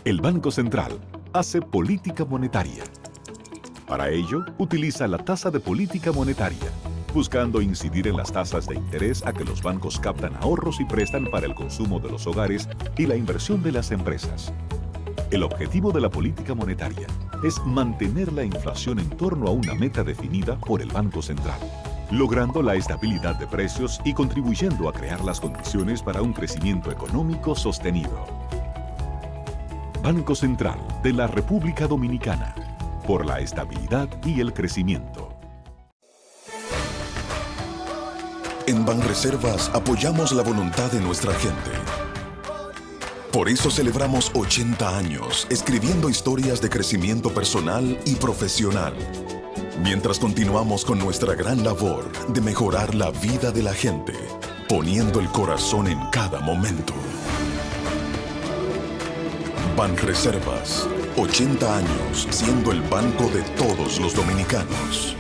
El Banco Central hace política monetaria. Para ello, utiliza la tasa de política monetaria, buscando incidir en las tasas de interés a que los bancos captan ahorros y prestan para el consumo de los hogares y la inversión de las empresas. El objetivo de la política monetaria es mantener la inflación en torno a una meta definida por el Banco Central, logrando la estabilidad de precios y contribuyendo a crear las condiciones para un crecimiento económico sostenido. Banco Central de la República Dominicana, por la estabilidad y el crecimiento. En Banreservas apoyamos la voluntad de nuestra gente. Por eso celebramos 80 años escribiendo historias de crecimiento personal y profesional, mientras continuamos con nuestra gran labor de mejorar la vida de la gente, poniendo el corazón en cada momento. Banreservas, 80 años siendo el banco de todos los dominicanos.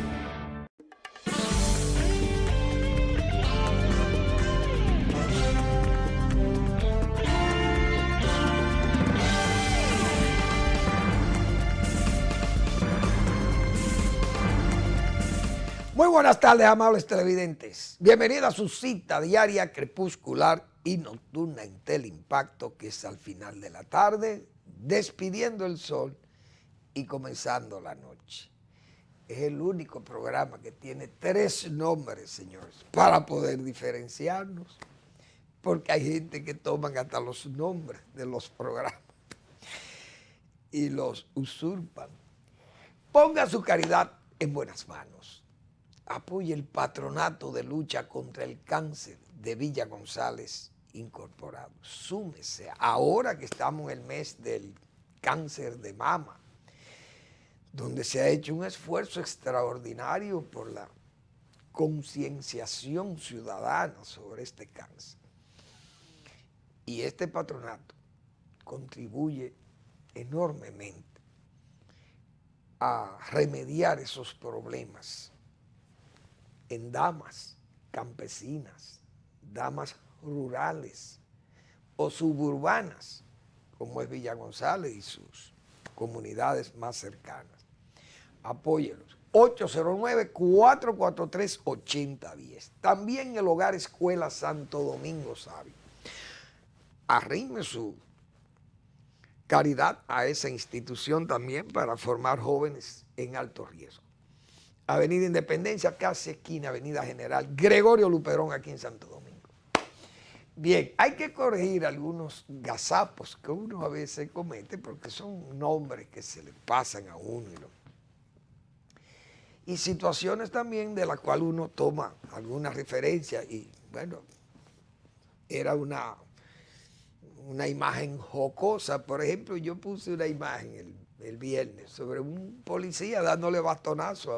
Muy buenas tardes, amables televidentes. Bienvenidos a su cita diaria crepuscular y nocturna en Teleimpacto, que es al final de la tarde, despidiendo el sol y comenzando la noche. Es el único programa que tiene 3 nombres, señores, para poder diferenciarnos, porque hay gente que toman hasta los nombres de los programas y los usurpan. Ponga su caridad en buenas manos. Apoye el Patronato de Lucha contra el Cáncer de Villa González Incorporado. Súmese ahora que estamos en el mes del cáncer de mama, donde se ha hecho un esfuerzo extraordinario por la concienciación ciudadana sobre este cáncer. Y este patronato contribuye enormemente a remediar esos problemas en damas campesinas, damas rurales o suburbanas, como es Villa González y sus comunidades más cercanas. Apóyelos. 809-443-8010. También el Hogar Escuela Santo Domingo Sabio. Arrime su caridad a esa institución también para formar jóvenes en alto riesgo. Avenida Independencia, casi esquina, Avenida General Gregorio Luperón, aquí en Santo Domingo. Bien, hay que corregir algunos gazapos que uno a veces comete porque son nombres que se le pasan a uno y situaciones también de las cuales uno toma alguna referencia y bueno, era una imagen jocosa. Por ejemplo, yo puse una imagen el viernes sobre un policía dándole bastonazo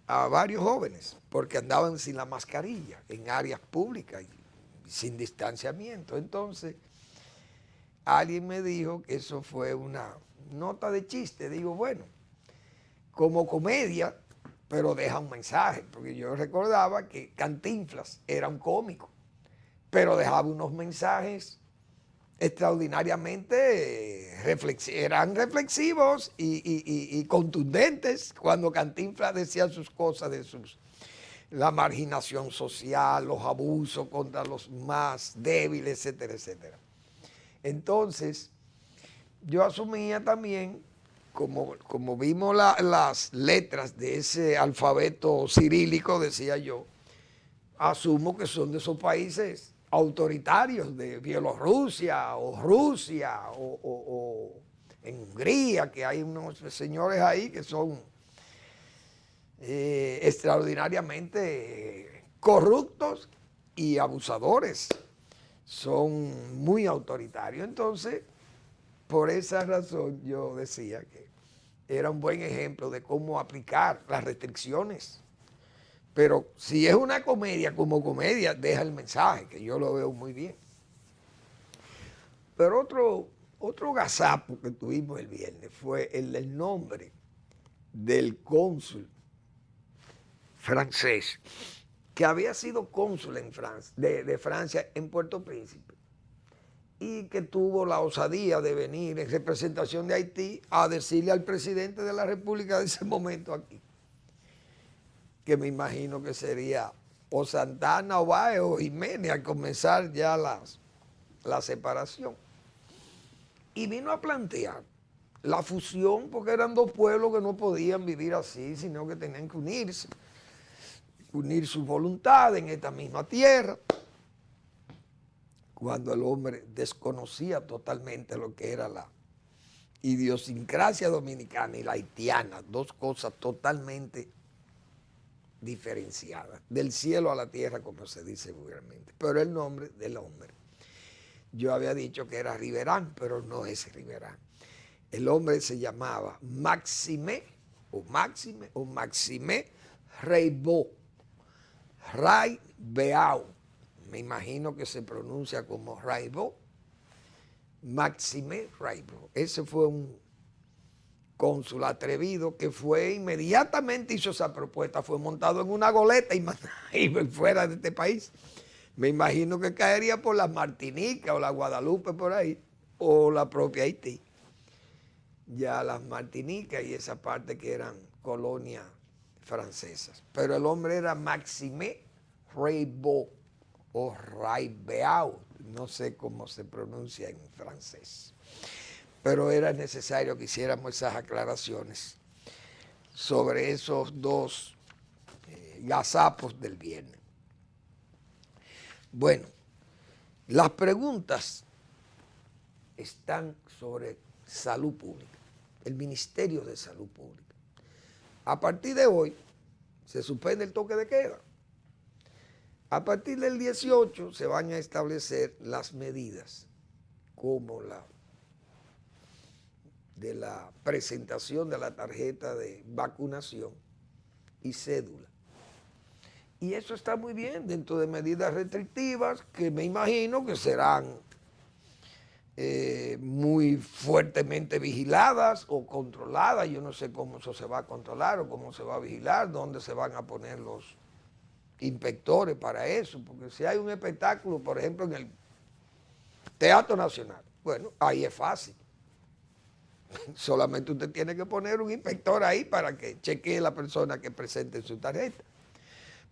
a varios jóvenes porque andaban sin la mascarilla en áreas públicas y sin distanciamiento. Entonces, alguien me dijo que eso fue una nota de chiste. Digo, bueno, como comedia, pero deja un mensaje, porque yo recordaba que Cantinflas era un cómico, pero dejaba unos mensajes extraordinariamente eran reflexivos y contundentes cuando Cantinflas decía sus cosas de la marginación social, los abusos contra los más débiles, etcétera, etcétera. Entonces, yo asumía también, como vimos las letras de ese alfabeto cirílico, decía yo, asumo que son de esos países autoritarios de Bielorrusia o Rusia o en Hungría, que hay unos señores ahí que son extraordinariamente corruptos y abusadores, son muy autoritarios. Entonces, por esa razón yo decía que era un buen ejemplo de cómo aplicar las restricciones. Pero si es una comedia, como comedia, deja el mensaje, que yo lo veo muy bien. Pero otro gazapo que tuvimos el viernes fue el del nombre del cónsul francés, que había sido cónsul en Francia, de Francia en Puerto Príncipe. y que tuvo la osadía de venir en representación de Haití a decirle al presidente de la República de ese momento aquí, que me imagino que sería o Santana o Báez o Jiménez al comenzar ya la separación. Y vino a plantear la fusión porque eran dos pueblos que no podían vivir así, sino que tenían que unirse, unir sus voluntades en esta misma tierra, cuando el hombre desconocía totalmente lo que era la idiosincrasia dominicana y la haitiana, dos cosas totalmente diferenciadas, del cielo a la tierra, como se dice vulgarmente. Pero el nombre del hombre, yo había dicho que era Riverán, pero no es Riverán. El hombre se llamaba Maxime Raybeau, Raybeau, me imagino que se pronuncia como Raybeau, Maxime Raybeau. Ese fue un cónsul atrevido que fue inmediatamente hizo esa propuesta, fue montado en una goleta y fuera de este país. Me imagino que caería por la Martinica o la Guadalupe por ahí, o la propia Haití. Ya las Martinicas y esa parte que eran colonias francesas. Pero el hombre era Maxime Raybeau o Raybeau, no sé cómo se pronuncia en francés. Pero era necesario que hiciéramos esas aclaraciones sobre esos dos gazapos del viernes. Bueno, las preguntas están sobre salud pública, el Ministerio de Salud Pública. A partir de hoy se suspende el toque de queda. A partir del 18 se van a establecer las medidas como la de la presentación de la tarjeta de vacunación y cédula. Y eso está muy bien dentro de medidas restrictivas que me imagino que serán muy fuertemente vigiladas o controladas. Yo no sé cómo eso se va a controlar o cómo se va a vigilar, dónde se van a poner los inspectores para eso, porque si hay un espectáculo, por ejemplo, en el Teatro Nacional, bueno, ahí es fácil. Solamente usted tiene que poner un inspector ahí para que chequee la persona que presente su tarjeta.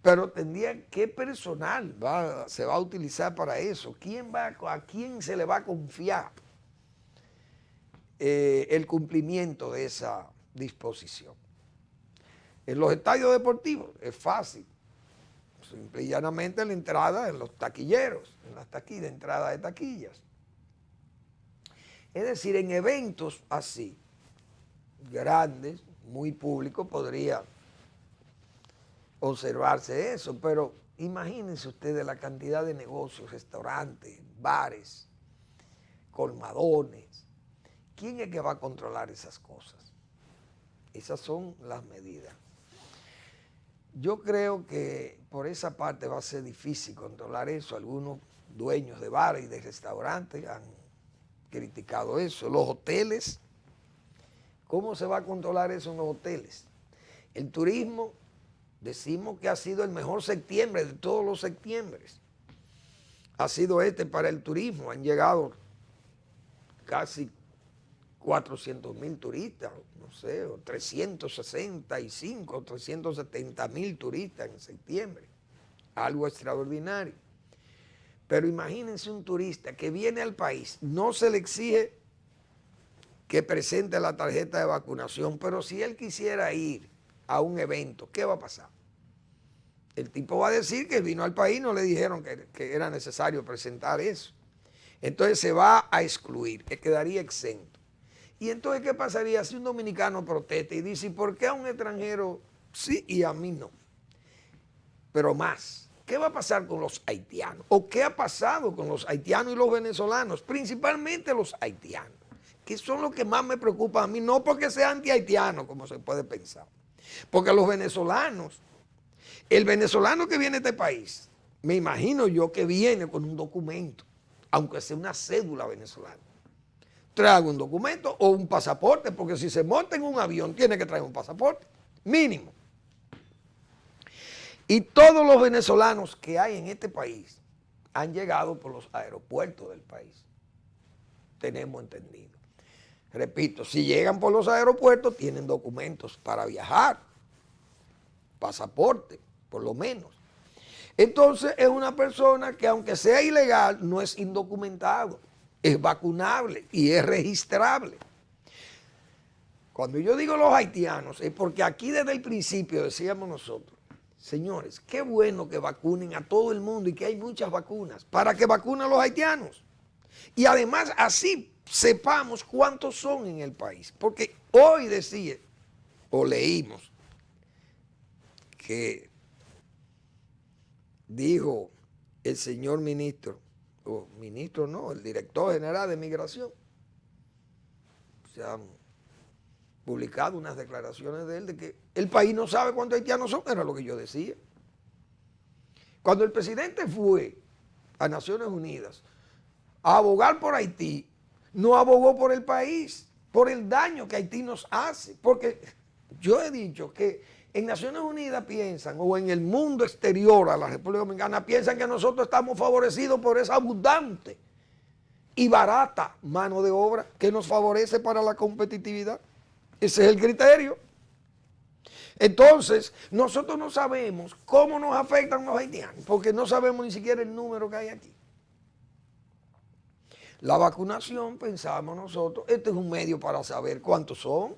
Pero tendría, ¿qué personal se va a utilizar para eso? ¿A quién se le va a confiar el cumplimiento de esa disposición? En los estadios deportivos es fácil. Simple y llanamente la entrada en los taquilleros, en las taquillas, entrada de taquillas. Es decir, en eventos así, grandes, muy públicos, podría observarse eso, pero imagínense ustedes la cantidad de negocios, restaurantes, bares, colmadones. ¿Quién es que va a controlar esas cosas? Esas son las medidas. Yo creo que por esa parte va a ser difícil controlar eso. Algunos dueños de bares y de restaurantes han criticado eso. Los hoteles, ¿cómo se va a controlar eso en los hoteles? El turismo, decimos que ha sido el mejor septiembre de todos los septiembres. Ha sido para el turismo. Han llegado casi 400,000 turistas, no sé, o 365, 370,000 turistas en septiembre. Algo extraordinario. Pero imagínense un turista que viene al país, no se le exige que presente la tarjeta de vacunación, pero si él quisiera ir a un evento, ¿qué va a pasar? El tipo va a decir que vino al país, no le dijeron que era necesario presentar eso. Entonces se va a excluir, que quedaría exento. Y entonces, ¿qué pasaría si un dominicano protesta y dice, ¿por qué a un extranjero sí y a mí no? Pero más, ¿qué va a pasar con los haitianos? ¿O qué ha pasado con los haitianos y los venezolanos? Principalmente los haitianos, que son los que más me preocupan a mí, no porque sea anti-haitiano, como se puede pensar. Porque los venezolanos, el venezolano que viene a este país, me imagino yo que viene con un documento, aunque sea una cédula venezolana. Trae un documento o un pasaporte, porque si se monta en un avión tiene que traer un pasaporte, mínimo. Y todos los venezolanos que hay en este país han llegado por los aeropuertos del país. tenemos entendido. Repito, si llegan por los aeropuertos, tienen documentos para viajar, pasaporte, por lo menos. Entonces es una persona que aunque sea ilegal, no es indocumentado, es vacunable y es registrable. Cuando yo digo los haitianos, es porque aquí desde el principio decíamos nosotros, señores, qué bueno que vacunen a todo el mundo y que hay muchas vacunas, para que vacunen a los haitianos. Y además así sepamos cuántos son en el país. Porque hoy decía, o leímos, que dijo el señor ministro, o ministro no, el director general de Migración, se han publicado unas declaraciones de él de que el país no sabe cuántos haitianos son, era lo que yo decía. Cuando el presidente fue a Naciones Unidas a abogar por Haití, no abogó por el país, por el daño que Haití nos hace, porque yo he dicho que en Naciones Unidas piensan, o en el mundo exterior a la República Dominicana, piensan que nosotros estamos favorecidos por esa abundante y barata mano de obra que nos favorece para la competitividad. Ese es el criterio. Entonces, nosotros no sabemos cómo nos afectan los haitianos, porque no sabemos ni siquiera el número que hay aquí. La vacunación, pensamos nosotros, este es un medio para saber cuántos son.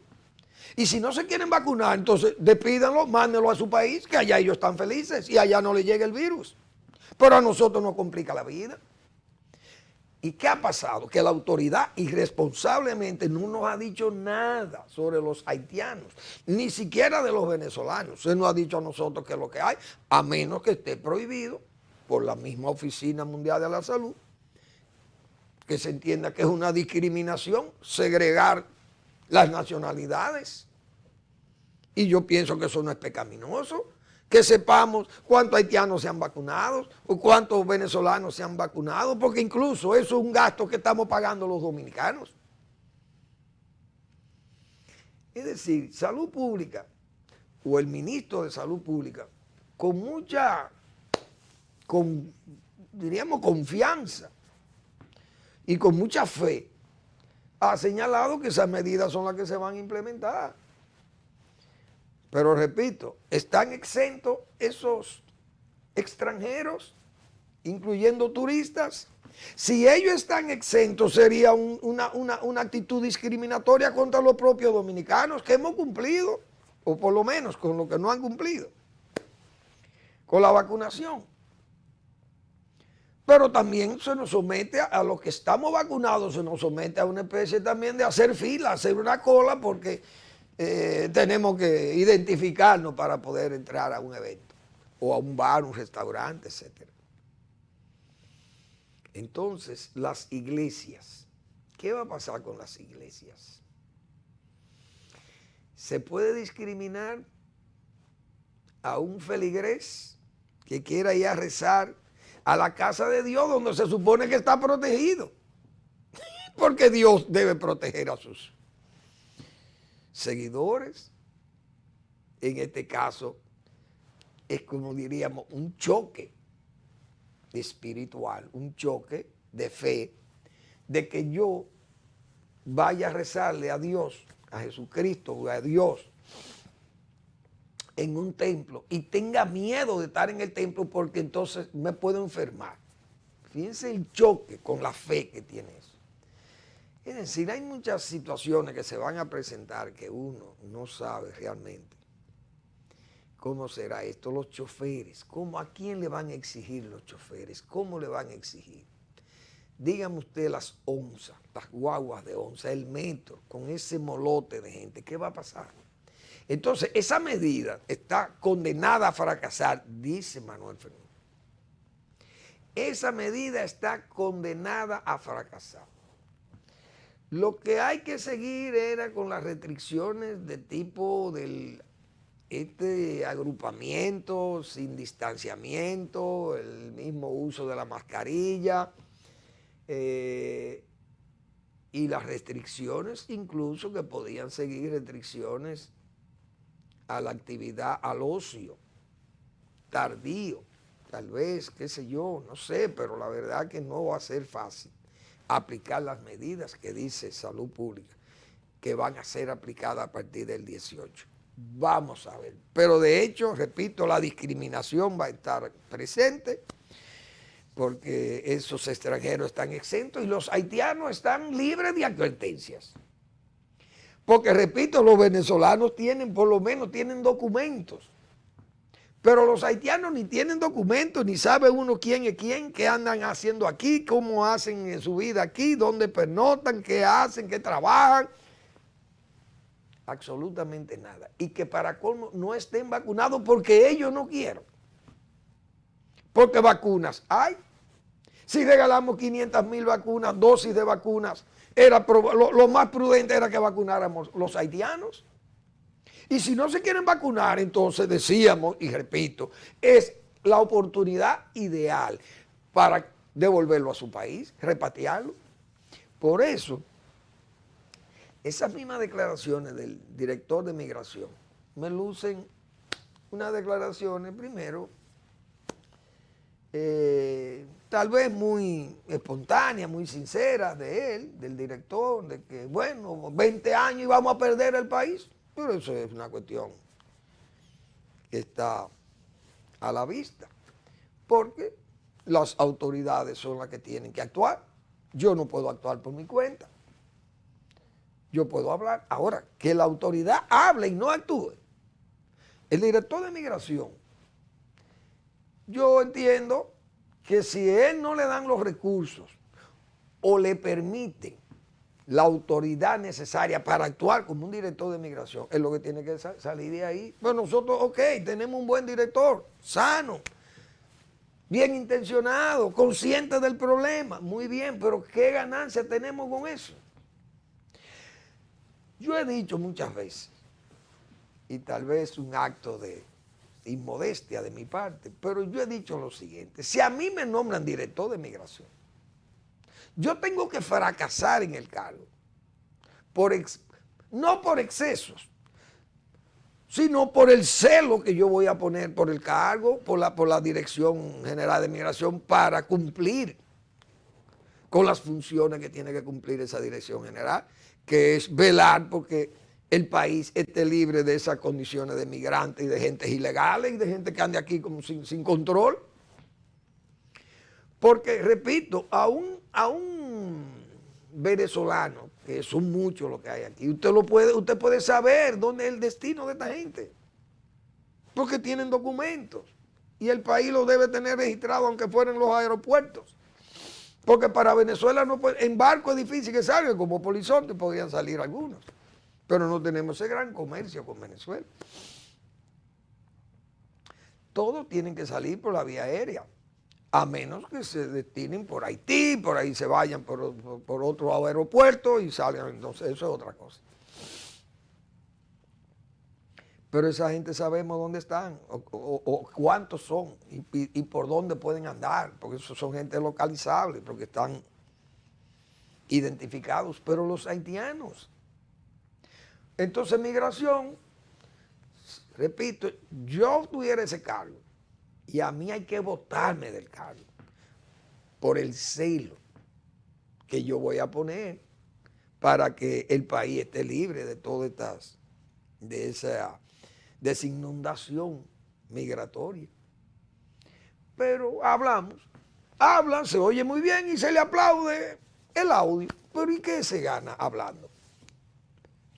Y si no se quieren vacunar, entonces despídanlo, mándenlo a su país, que allá ellos están felices y allá no les llega el virus. Pero a nosotros nos complica la vida. ¿Y qué ha pasado? Que la autoridad irresponsablemente no nos ha dicho nada sobre los haitianos, ni siquiera de los venezolanos. Se nos ha dicho a nosotros que es lo que hay, a menos que esté prohibido por la misma Oficina Mundial de la Salud, que se entienda que es una discriminación segregar las nacionalidades. Y yo pienso que eso no es pecaminoso, que sepamos cuántos haitianos se han vacunado o cuántos venezolanos se han vacunado, porque incluso eso es un gasto que estamos pagando los dominicanos. Es decir, Salud Pública o el ministro de Salud Pública, con mucha, diríamos, confianza y con mucha fe, ha señalado que esas medidas son las que se van a implementar. Pero repito, ¿están exentos esos extranjeros, incluyendo turistas? Si ellos están exentos, sería una actitud discriminatoria contra los propios dominicanos que hemos cumplido, o por lo menos con lo que no han cumplido, con la vacunación. Pero también se nos somete a los que estamos vacunados, se nos somete a una especie también de hacer fila, hacer una cola, porque tenemos que identificarnos para poder entrar a un evento, o a un bar, un restaurante, etc. Entonces, las iglesias, ¿qué va a pasar con las iglesias? ¿Se puede discriminar a un feligrés que quiera ir a rezar a la casa de Dios, donde se supone que está protegido? Porque Dios debe proteger a sus seguidores. En este caso, es como diríamos un choque espiritual, un choque de fe, de que yo vaya a rezarle a Dios, a Jesucristo o a Dios en un templo y tenga miedo de estar en el templo porque entonces me puedo enfermar. Fíjense el choque con la fe que tiene eso. Es decir, hay muchas situaciones que se van a presentar que uno no sabe realmente cómo será esto. Los choferes, ¿a quién le van a exigir los choferes? ¿Cómo le van a exigir? Dígame usted las onzas, las guaguas de onza, el metro, con ese molote de gente, ¿qué va a pasar? Entonces, esa medida está condenada a fracasar, dice Manuel Fernández. Esa medida está condenada a fracasar. Lo que hay que seguir era con las restricciones de tipo del agrupamiento sin distanciamiento, el mismo uso de la mascarilla y las restricciones incluso que podían seguir restricciones a la actividad, al ocio tardío, tal vez, qué sé yo, no sé, pero la verdad que no va a ser fácil aplicar las medidas que dice Salud Pública que van a ser aplicadas a partir del 18. Vamos a ver. Pero de hecho, repito, la discriminación va a estar presente porque esos extranjeros están exentos y los haitianos están libres de advertencias. Porque, repito, los venezolanos tienen, por lo menos, tienen documentos. Pero los haitianos ni tienen documentos, ni sabe uno quién es quién, qué andan haciendo aquí, cómo hacen en su vida aquí, dónde pernotan, qué hacen, qué trabajan. Absolutamente nada. Y que para colmo no estén vacunados porque ellos no quieren. Porque vacunas hay. Si regalamos 500,000 vacunas, dosis de vacunas, lo más prudente era que vacunáramos los haitianos. Y si no se quieren vacunar, entonces decíamos, y repito, es la oportunidad ideal para devolverlo a su país, repatriarlo. Por eso, esas mismas declaraciones del director de migración me lucen unas declaraciones, primero, tal vez muy espontáneas, muy sinceras de él, del director, de que, bueno, 20 años y vamos a perder el país. Pero eso es una cuestión que está a la vista, porque las autoridades son las que tienen que actuar. Yo no puedo actuar por mi cuenta. Yo puedo hablar. Ahora, que la autoridad hable y no actúe. El director de migración, yo entiendo que si él no le dan los recursos o le permite la autoridad necesaria para actuar como un director de migración, es lo que tiene que salir de ahí. Bueno, nosotros, ok, tenemos un buen director, sano, bien intencionado, consciente del problema, muy bien, pero ¿qué ganancia tenemos con eso? Yo he dicho muchas veces, y tal vez un acto de inmodestia de mi parte, pero yo he dicho lo siguiente: si a mí me nombran director de migración, yo tengo que fracasar en el cargo, no por excesos, sino por el celo que yo voy a poner por el cargo, por la Dirección General de Migración, para cumplir con las funciones que tiene que cumplir esa Dirección General, que es velar porque el país esté libre de esas condiciones de migrantes y de gente ilegales y de gente que ande aquí como sin control. Porque, repito, a un venezolano, que son muchos los que hay aquí, usted puede saber dónde es el destino de esta gente, porque tienen documentos y el país lo debe tener registrado aunque fuera en los aeropuertos, porque para Venezuela en barco es difícil que salgan, como Polizonte podrían salir algunos, pero no tenemos ese gran comercio con Venezuela. Todos tienen que salir por la vía aérea, a menos que se destinen por Haití, por ahí se vayan por otro aeropuerto y salgan, entonces eso es otra cosa. Pero esa gente sabemos dónde están, o cuántos son, y por dónde pueden andar, porque eso son gente localizable, porque están identificados. Pero los haitianos, entonces migración, repito, yo tuviera ese cargo, y a mí hay que botarme del cargo por el celo que yo voy a poner para que el país esté libre de todas estas, de esa inundación migratoria. Pero hablan, se oye muy bien y se le aplaude el audio. Pero ¿y qué se gana hablando?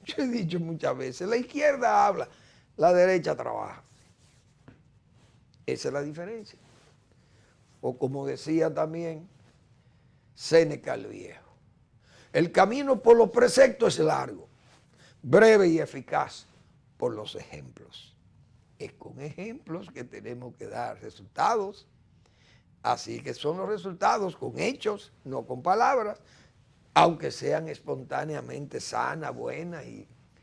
Yo he dicho muchas veces, la izquierda habla, la derecha trabaja. Esa es la diferencia. O como decía también Séneca el Viejo, el camino por los preceptos es largo, breve y eficaz por los ejemplos. Es con ejemplos que tenemos que dar resultados. Así que son los resultados con hechos, no con palabras, aunque sean espontáneamente sanas, buenas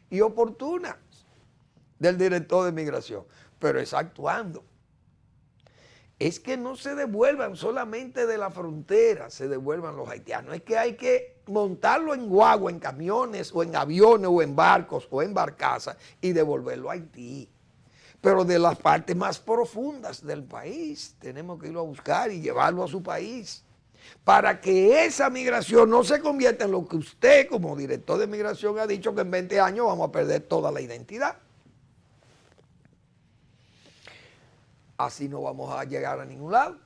y oportunas del director de migración, pero es actuando. Es que no se devuelvan solamente de la frontera, se devuelvan los haitianos. Es que hay que montarlo en guagua, en camiones, o en aviones, o en barcos, o en barcazas, y devolverlo a Haití. Pero de las partes más profundas del país, tenemos que irlo a buscar y llevarlo a su país. para que esa migración no se convierta en lo que usted como director de migración ha dicho, que en 20 años vamos a perder toda la identidad. Así no vamos a llegar a ningún lado.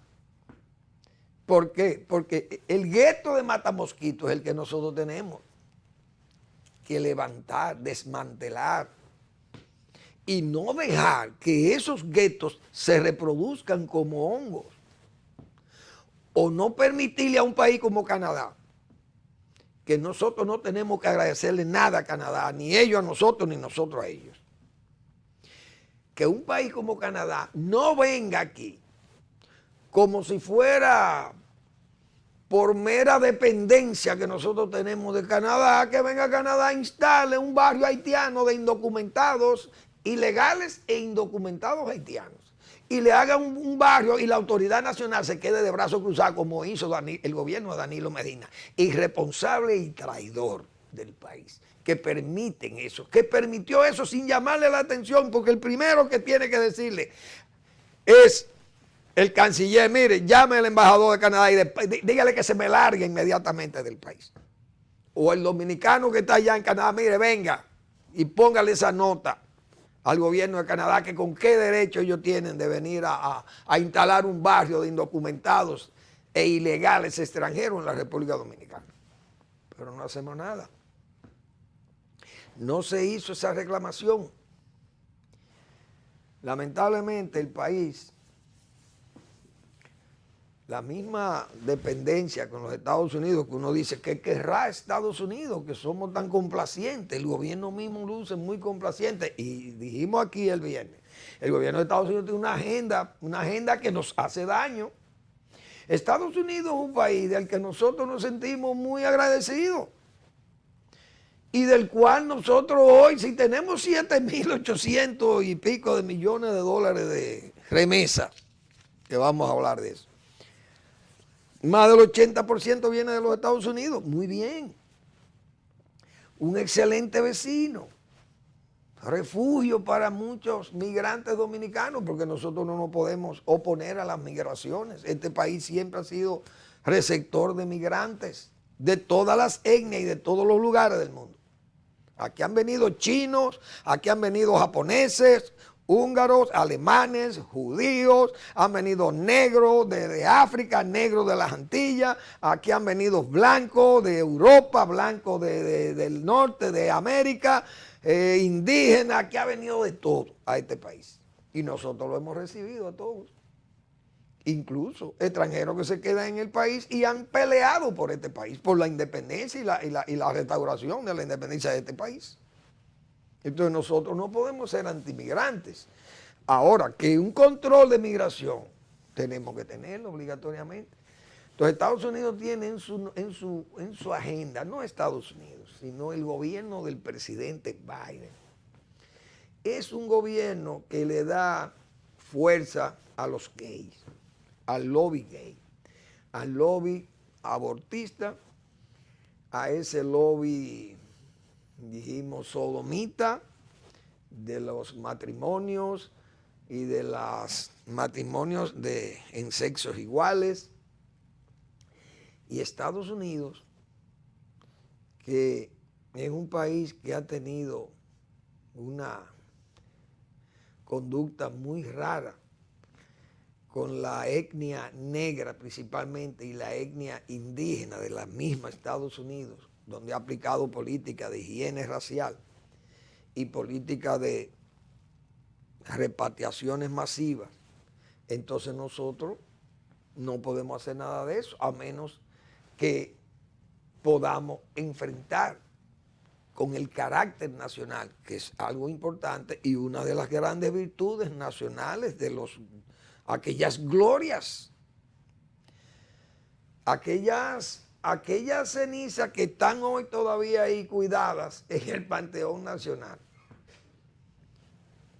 ¿Por qué? Porque el gueto de Matamosquito es el que nosotros tenemos que levantar, desmantelar y no dejar que esos guetos se reproduzcan como hongos. O no permitirle a un país como Canadá, que nosotros no tenemos que agradecerle nada a Canadá, ni ellos a nosotros, ni nosotros a ellos. Que un país como Canadá no venga aquí como si fuera por mera dependencia que nosotros tenemos de Canadá, que venga a Canadá a instale un barrio haitiano de indocumentados, ilegales e indocumentados haitianos. Y le haga un barrio y la autoridad nacional se quede de brazos cruzados como hizo el gobierno de Danilo Medina, irresponsable y traidor del país, que permiten eso, que permitió eso sin llamarle la atención, porque el primero que tiene que decirle es el canciller: mire, llame al embajador de Canadá y dígale que se me largue inmediatamente del país. O el dominicano que está allá en Canadá: mire, venga y póngale esa nota al gobierno de Canadá, que con qué derecho ellos tienen de venir a instalar un barrio de indocumentados e ilegales extranjeros en la República Dominicana. Pero no hacemos nada. No se hizo esa reclamación. Lamentablemente el país, la misma dependencia con los Estados Unidos, que uno dice que querrá Estados Unidos, que somos tan complacientes, el gobierno mismo luce muy complaciente, y dijimos aquí el viernes, el gobierno de Estados Unidos tiene una agenda que nos hace daño. Estados Unidos es un país del que nosotros nos sentimos muy agradecidos y del cual nosotros hoy, si tenemos 7.800 y pico de millones de dólares de remesa, que vamos a hablar de eso, más del 80% viene de los Estados Unidos. Muy bien. Un excelente vecino. Refugio para muchos migrantes dominicanos, porque nosotros no nos podemos oponer a las migraciones. Este país siempre ha sido receptor de migrantes de todas las etnias y de todos los lugares del mundo. Aquí han venido chinos, aquí han venido japoneses, húngaros, alemanes, judíos, han venido negros de África, negros de las Antillas, aquí han venido blancos de Europa, blancos del norte, de América, indígenas, aquí ha venido de todo a este país. Y nosotros lo hemos recibido a todos. Incluso extranjeros que se quedan en el país y han peleado por este país, por la independencia y la restauración de la independencia de este país. Entonces nosotros no podemos ser antimigrantes. Ahora, que un control de migración tenemos que tenerlo obligatoriamente. Entonces Estados Unidos tiene en su agenda, no Estados Unidos, sino el gobierno del presidente Biden. Es un gobierno que le da fuerza a los gays, al lobby gay, al lobby abortista, a ese lobby, dijimos, sodomita, de los matrimonios y de los matrimonios en sexos iguales. Y Estados Unidos, que es un país que ha tenido una conducta muy rara con la etnia negra principalmente y la etnia indígena de la misma Estados Unidos, donde ha aplicado política de higiene racial y política de repatriaciones masivas. Entonces nosotros no podemos hacer nada de eso, a menos que podamos enfrentar con el carácter nacional, que es algo importante y una de las grandes virtudes nacionales de aquellas glorias, aquellas cenizas que están hoy todavía ahí cuidadas en el Panteón Nacional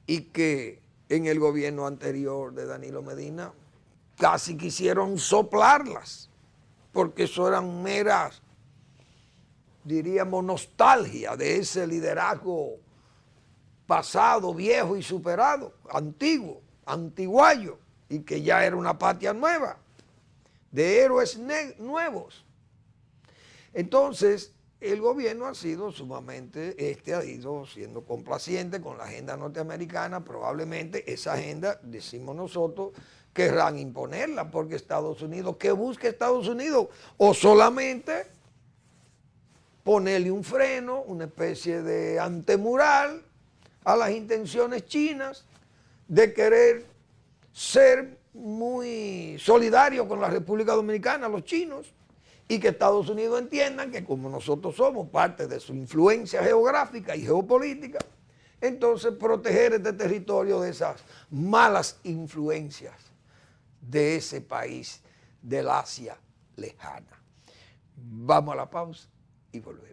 y que en el gobierno anterior de Danilo Medina casi quisieron soplarlas, porque eso eran meras, diríamos, nostalgia de ese liderazgo pasado, viejo y superado, antiguo, antiguayo, y que ya era una patria nueva. de héroes nuevos. Entonces, el gobierno ha sido sumamente, ha ido siendo complaciente con la agenda norteamericana. Probablemente esa agenda, decimos nosotros, querrán imponerla porque Estados Unidos, ¿qué busca Estados Unidos? O solamente ponerle un freno, una especie de antemural a las intenciones chinas de querer ser muy solidario con la República Dominicana, los chinos, y que Estados Unidos entiendan que como nosotros somos parte de su influencia geográfica y geopolítica, entonces proteger este territorio de esas malas influencias de ese país del Asia lejana. Vamos a la pausa y volvemos.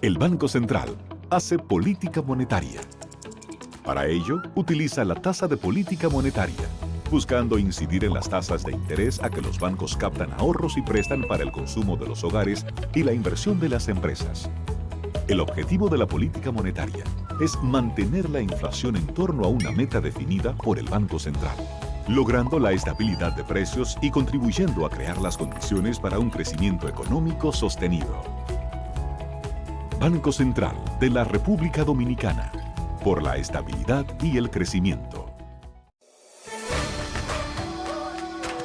El Banco Central hace política monetaria. Para ello, utiliza la tasa de política monetaria, buscando incidir en las tasas de interés a que los bancos captan ahorros y prestan para el consumo de los hogares y la inversión de las empresas. El objetivo de la política monetaria es mantener la inflación en torno a una meta definida por el Banco Central, logrando la estabilidad de precios y contribuyendo a crear las condiciones para un crecimiento económico sostenido. Banco Central de la República Dominicana, por la estabilidad y el crecimiento.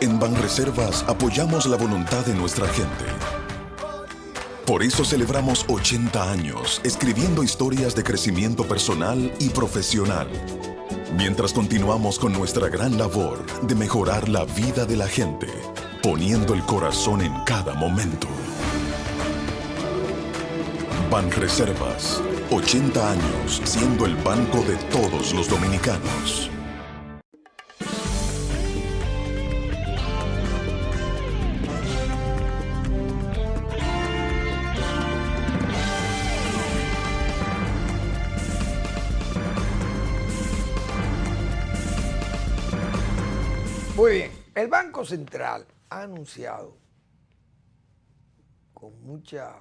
En Banreservas apoyamos la voluntad de nuestra gente. Por eso celebramos 80 años escribiendo historias de crecimiento personal y profesional, mientras continuamos con nuestra gran labor de mejorar la vida de la gente, poniendo el corazón en cada momento. Banreservas, 80 años siendo el banco de todos los dominicanos. Muy bien, el Banco Central ha anunciado con mucha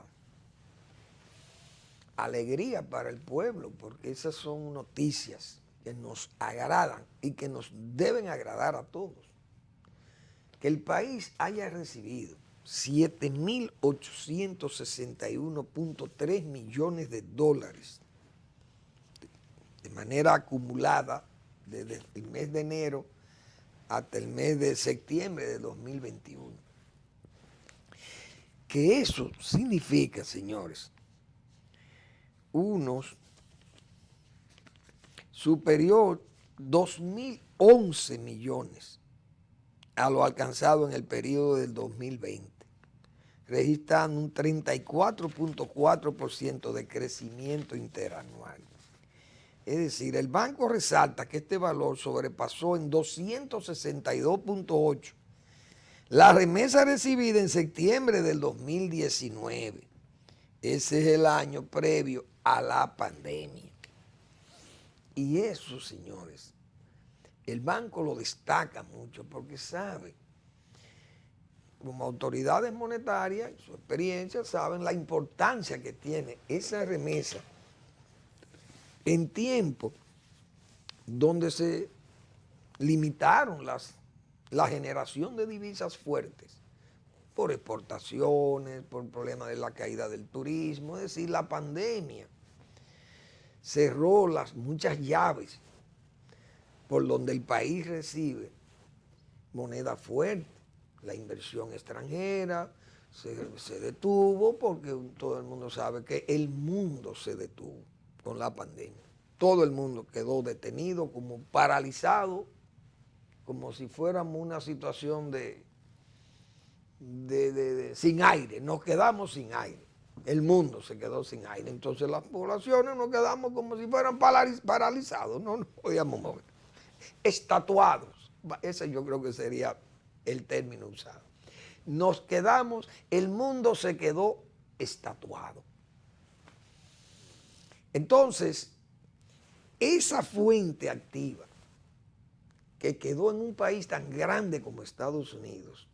alegría para el pueblo, porque esas son noticias que nos agradan y que nos deben agradar a todos. Que el país haya recibido 7.861.3 millones de dólares de manera acumulada desde el mes de enero hasta el mes de septiembre de 2021. Que eso significa, señores, unos superior 2.011 millones a lo alcanzado en el periodo del 2020, registrando un 34.4% de crecimiento interanual. Es decir, el banco resalta que este valor sobrepasó en 262.8 la remesa recibida en septiembre del 2019. Ese es el año previo a la pandemia. Y eso, señores, el banco lo destaca mucho porque sabe, como autoridades monetarias, su experiencia, saben la importancia que tiene esa remesa en tiempos donde se limitaron la generación de divisas fuertes por exportaciones, por problemas de la caída del turismo. Es decir, la pandemia cerró muchas llaves por donde el país recibe moneda fuerte. La inversión extranjera se detuvo porque todo el mundo sabe que el mundo se detuvo con la pandemia. Todo el mundo quedó detenido, como paralizado, como si fuéramos una situación sin aire. Nos quedamos sin aire. El mundo se quedó sin aire. Entonces las poblaciones nos quedamos como si fueran paralizados. No nos podíamos mover. Estatuados. Ese yo creo que sería el término usado. Nos quedamos, el mundo se quedó estatuado. Entonces, esa fuente activa que quedó en un país tan grande como Estados Unidos,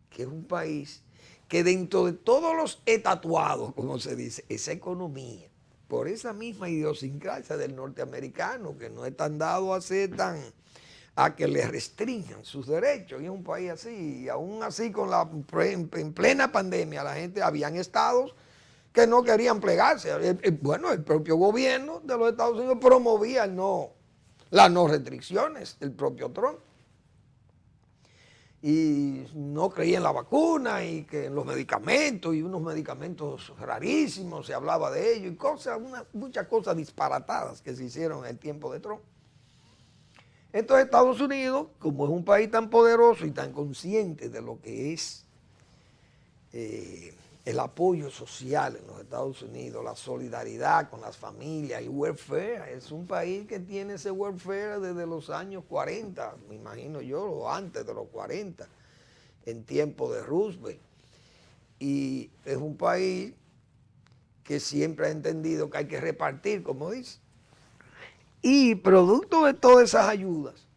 que es un país que dentro de todos los estatuados, como se dice, esa economía, por esa misma idiosincrasia del norteamericano, que no es tan dado a que le restrinjan sus derechos, y es un país así, y aún así en plena pandemia la gente, habían estados que no querían plegarse. Bueno, el propio gobierno de los Estados Unidos promovía las no restricciones, el propio Trump. Y no creía en la vacuna y que en los medicamentos, y unos medicamentos rarísimos, se hablaba de ello, y muchas cosas disparatadas que se hicieron en el tiempo de Trump. Entonces Estados Unidos, como es un país tan poderoso y tan consciente de lo que es el apoyo social en los Estados Unidos, la solidaridad con las familias, el welfare, es un país que tiene ese welfare desde los años 40, me imagino yo, o antes de los 40, en tiempo de Roosevelt. Y es un país que siempre ha entendido que hay que repartir, como dice. Y producto de todas esas ayudas,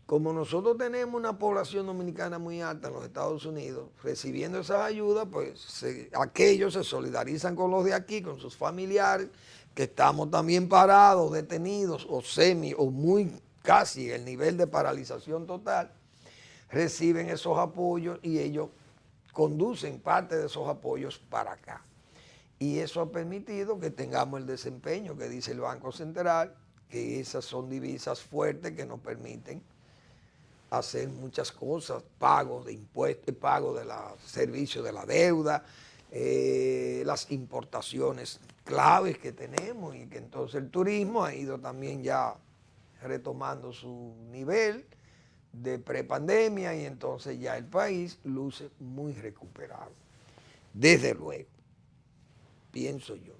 como nosotros tenemos una población dominicana muy alta en los Estados Unidos, recibiendo esas ayudas, pues aquellos se solidarizan con los de aquí, con sus familiares, que estamos también parados, detenidos, o muy casi el nivel de paralización total, reciben esos apoyos y ellos conducen parte de esos apoyos para acá. Y eso ha permitido que tengamos el desempeño que dice el Banco Central, que esas son divisas fuertes que nos permiten hacer muchas cosas, pagos de impuestos, pagos de los servicios de la deuda, las importaciones claves que tenemos, y que entonces el turismo ha ido también ya retomando su nivel de prepandemia, y entonces ya el país luce muy recuperado. Desde luego, pienso yo,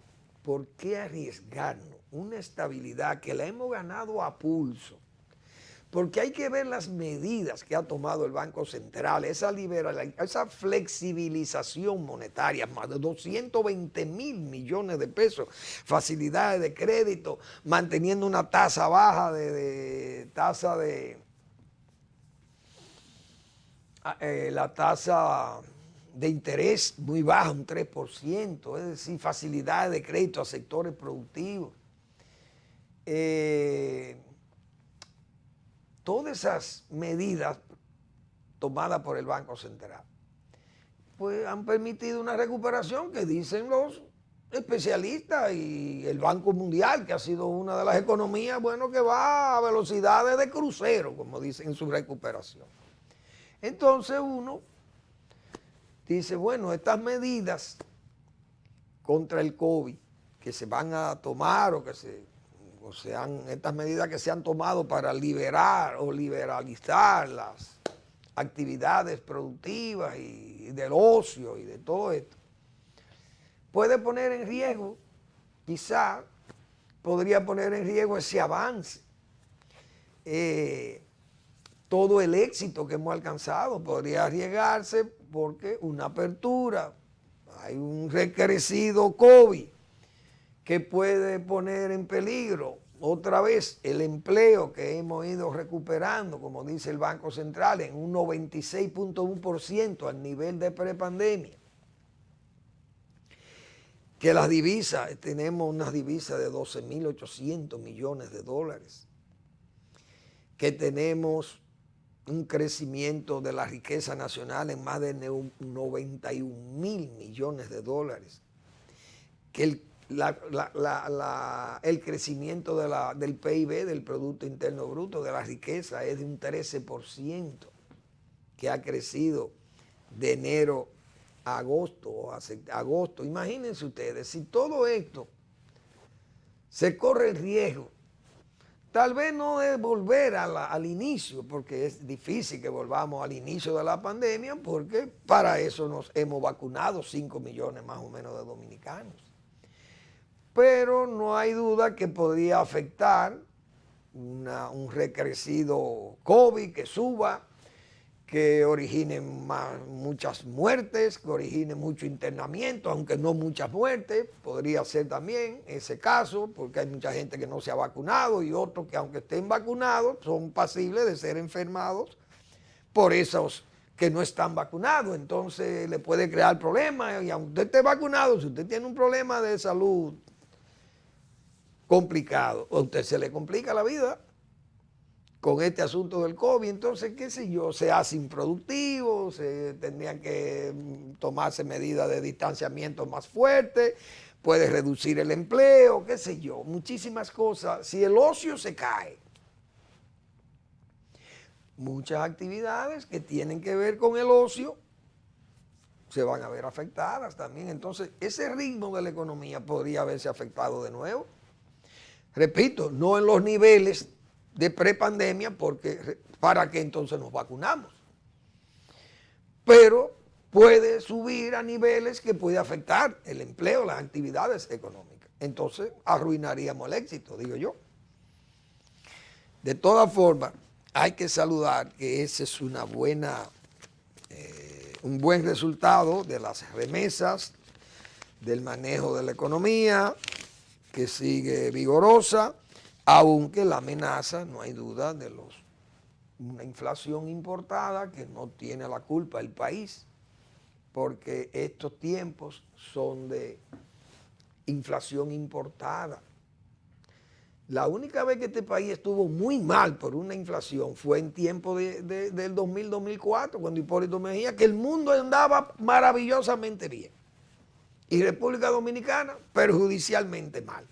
¿por qué arriesgarnos una estabilidad que la hemos ganado a pulso? Porque hay que ver las medidas que ha tomado el Banco Central, esa flexibilización monetaria, más de 220,000 millones de pesos, facilidades de crédito, manteniendo una tasa baja la tasa de interés muy baja, un 3%, es decir, facilidades de crédito a sectores productivos. Todas esas medidas tomadas por el Banco Central, pues han permitido una recuperación que dicen los especialistas y el Banco Mundial, que ha sido una de las economías, bueno, que va a velocidades de crucero, como dicen en su recuperación. Entonces uno dice, bueno, estas medidas contra el COVID que se van a tomar estas medidas que se han tomado para liberar o liberalizar las actividades productivas y del ocio y de todo esto, puede poner en riesgo, quizá podría poner en riesgo ese avance, todo el éxito que hemos alcanzado, podría arriesgarse porque una apertura, hay un recrecido COVID que puede poner en peligro otra vez el empleo que hemos ido recuperando, como dice el Banco Central, en un 96.1% al nivel de prepandemia. Que las divisas, tenemos unas divisas de 12.800 millones de dólares. Que tenemos un crecimiento de la riqueza nacional en más de 91,000 millones de dólares. Que el crecimiento del PIB, del Producto Interno Bruto, de la riqueza, es de un 13%, que ha crecido de enero a agosto. Imagínense ustedes, si todo esto se corre el riesgo, tal vez no es volver al inicio, porque es difícil que volvamos al inicio de la pandemia, porque para eso nos hemos vacunado 5 millones más o menos de dominicanos. Pero no hay duda que podría afectar un recrecido COVID que suba, que origine muchas muertes, que origine mucho internamiento, aunque no muchas muertes, podría ser también ese caso, porque hay mucha gente que no se ha vacunado y otros que aunque estén vacunados son pasibles de ser enfermados por esos que no están vacunados, entonces le puede crear problemas y aunque usted esté vacunado, si usted tiene un problema de salud complicado, a usted se le complica la vida con este asunto del COVID, entonces, qué sé yo, se hace improductivo, se tendrían que tomarse medidas de distanciamiento más fuertes, puede reducir el empleo, qué sé yo, muchísimas cosas. Si el ocio se cae, muchas actividades que tienen que ver con el ocio se van a ver afectadas también. Entonces, ese ritmo de la economía podría haberse afectado de nuevo. Repito, no en los niveles de prepandemia, porque ¿para qué entonces nos vacunamos? Pero puede subir a niveles que puede afectar el empleo, las actividades económicas. Entonces arruinaríamos el éxito, digo yo. De todas formas, hay que saludar que ese es un buen resultado de las remesas, del manejo de la economía, que sigue vigorosa, aunque la amenaza, no hay duda, de una inflación importada que no tiene la culpa el país, porque estos tiempos son de inflación importada. La única vez que este país estuvo muy mal por una inflación fue en tiempo del 2000-2004, cuando Hipólito Mejía, que el mundo andaba maravillosamente bien. Y República Dominicana perjudicialmente mal,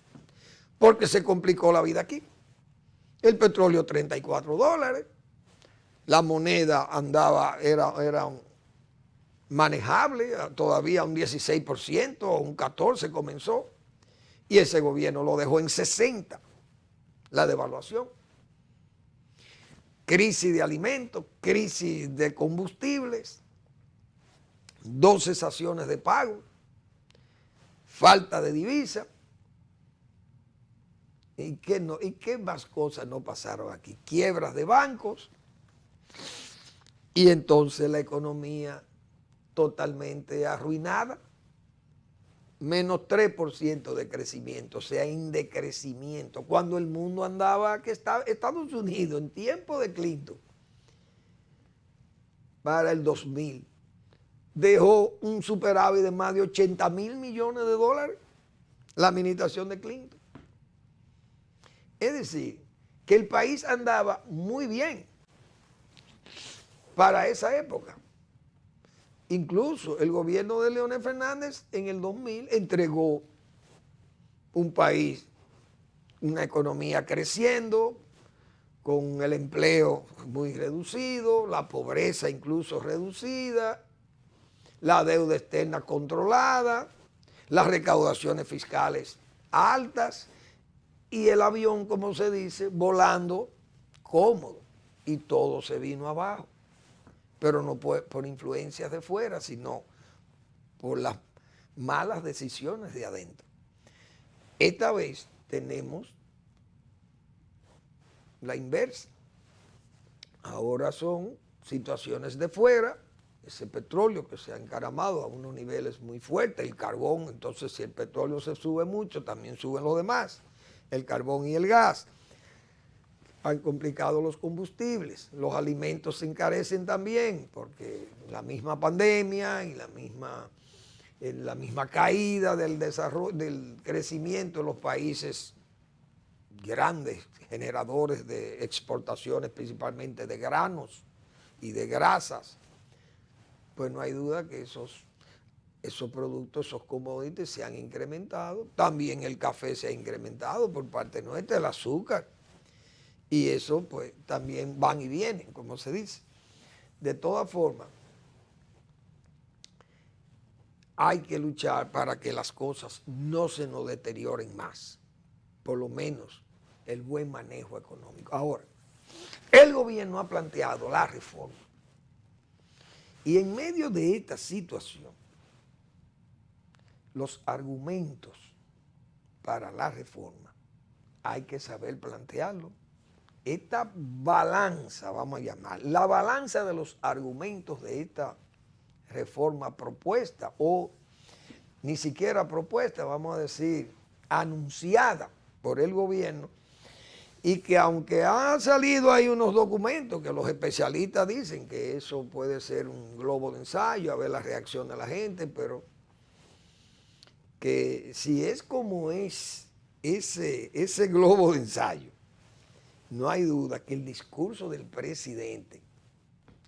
porque se complicó la vida aquí. El petróleo $34, la moneda era manejable, todavía un 16% o un 14% comenzó, y ese gobierno lo dejó en 60%, la devaluación. Crisis de alimentos, crisis de combustibles, 2 cesaciones de pago, falta de divisa. ¿Y qué más cosas no pasaron aquí? Quiebras de bancos y entonces la economía totalmente arruinada. Menos 3% de crecimiento, o sea, en decrecimiento. Cuando el mundo andaba, Estados Unidos en tiempo de Clinton, para el 2000, dejó un superávit de más de $80,000 millones, la administración de Clinton. Es decir, que el país andaba muy bien para esa época. Incluso el gobierno de Leonel Fernández en el 2000 entregó un país, una economía creciendo, con el empleo muy reducido, la pobreza incluso reducida, la deuda externa controlada, las recaudaciones fiscales altas y el avión, como se dice, volando cómodo, y todo se vino abajo. Pero no por influencias de fuera, sino por las malas decisiones de adentro. Esta vez tenemos la inversa. Ahora son situaciones de fuera, ese petróleo que se ha encaramado a unos niveles muy fuertes, el carbón, entonces si el petróleo se sube mucho, también suben los demás, el carbón y el gas. Han complicado los combustibles, los alimentos se encarecen también, porque la misma pandemia y la misma caída del desarrollo, del crecimiento de los países grandes, generadores de exportaciones, principalmente de granos y de grasas, pues no hay duda que esos productos, esos commodities se han incrementado. También el café se ha incrementado por parte nuestra, el azúcar. Y eso pues también van y vienen, como se dice. De todas formas, hay que luchar para que las cosas no se nos deterioren más. Por lo menos el buen manejo económico. Ahora, el gobierno ha planteado la reforma. Y en medio de esta situación, los argumentos para la reforma hay que saber plantearlo esta balanza, vamos a llamar, la balanza de los argumentos de esta reforma propuesta, o ni siquiera propuesta, vamos a decir, anunciada por el gobierno, y que aunque han salido ahí unos documentos que los especialistas dicen que eso puede ser un globo de ensayo, a ver la reacción de la gente, pero que si es como es ese globo de ensayo, no hay duda que el discurso del presidente,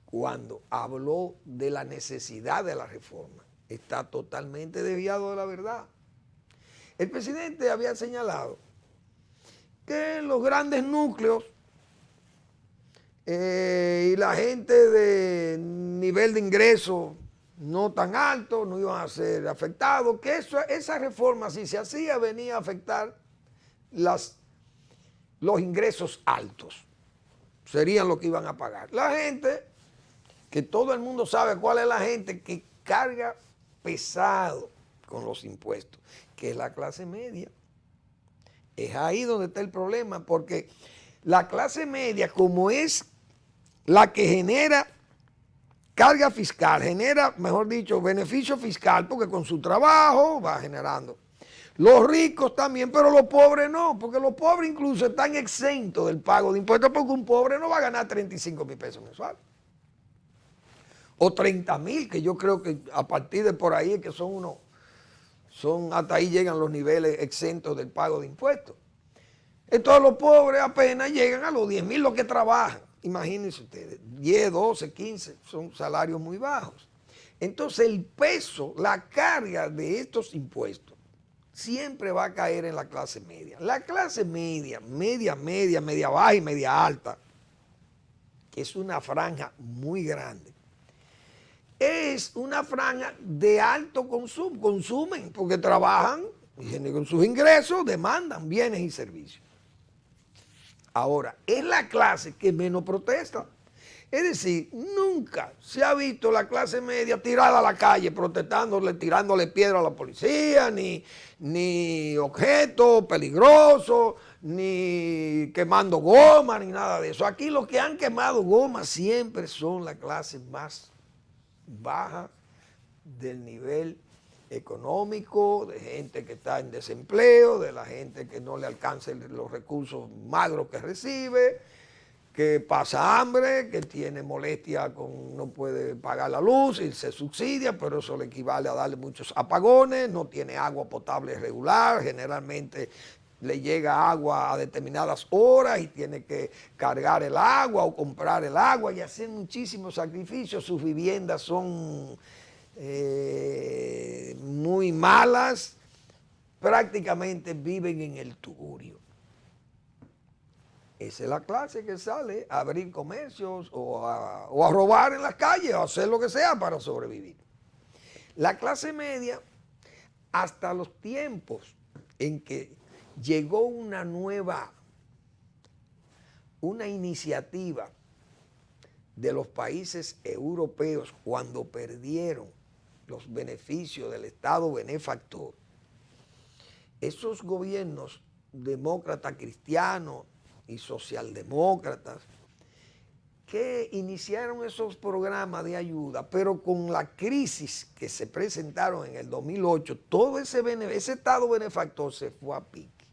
cuando habló de la necesidad de la reforma, está totalmente desviado de la verdad. El presidente había señalado que los grandes núcleos y la gente de nivel de ingreso no tan alto no iban a ser afectados, que esa reforma, si se hacía, venía a afectar los ingresos altos, serían los que iban a pagar. La gente, que todo el mundo sabe cuál es la gente que carga pesado con los impuestos, que es la clase media. Es ahí donde está el problema, porque la clase media, como es la que genera carga fiscal, genera, mejor dicho, beneficio fiscal, porque con su trabajo va generando. Los ricos también, pero los pobres no, porque los pobres incluso están exentos del pago de impuestos, porque un pobre no va a ganar 35,000 pesos mensuales. O 30,000, que yo creo que a partir de por ahí es que hasta ahí llegan los niveles exentos del pago de impuestos. Entonces los pobres apenas llegan a los 10,000 los que trabajan. Imagínense ustedes, 10, 12, 15, son salarios muy bajos. Entonces el peso, la carga de estos impuestos siempre va a caer en la clase media. La clase media, media baja y media alta, que es una franja muy grande, es una franja de alto consumo, consumen porque trabajan y con sus ingresos demandan bienes y servicios. Ahora, es la clase que menos protesta. Es decir, nunca se ha visto la clase media tirada a la calle protestándole, tirándole piedra a la policía, ni objetos peligrosos, ni quemando goma, ni nada de eso. Aquí los que han quemado goma siempre son la clase más baja del nivel económico, de gente que está en desempleo, de la gente que no le alcanzan los recursos magros que recibe, que pasa hambre, que tiene molestia con no puede pagar la luz y se subsidia, pero eso le equivale a darle muchos apagones, no tiene agua potable regular, generalmente le llega agua a determinadas horas y tiene que cargar el agua o comprar el agua y hacer muchísimos sacrificios. Sus viviendas son muy malas, prácticamente viven en el tugurio. Esa es la clase que sale a abrir comercios o a robar en las calles o a hacer lo que sea para sobrevivir. La clase media, hasta los tiempos en que llegó una iniciativa de los países europeos cuando perdieron los beneficios del Estado benefactor, esos gobiernos demócratas cristianos y socialdemócratas que iniciaron esos programas de ayuda, pero con la crisis que se presentaron en el 2008, todo ese Estado benefactor se fue a pique.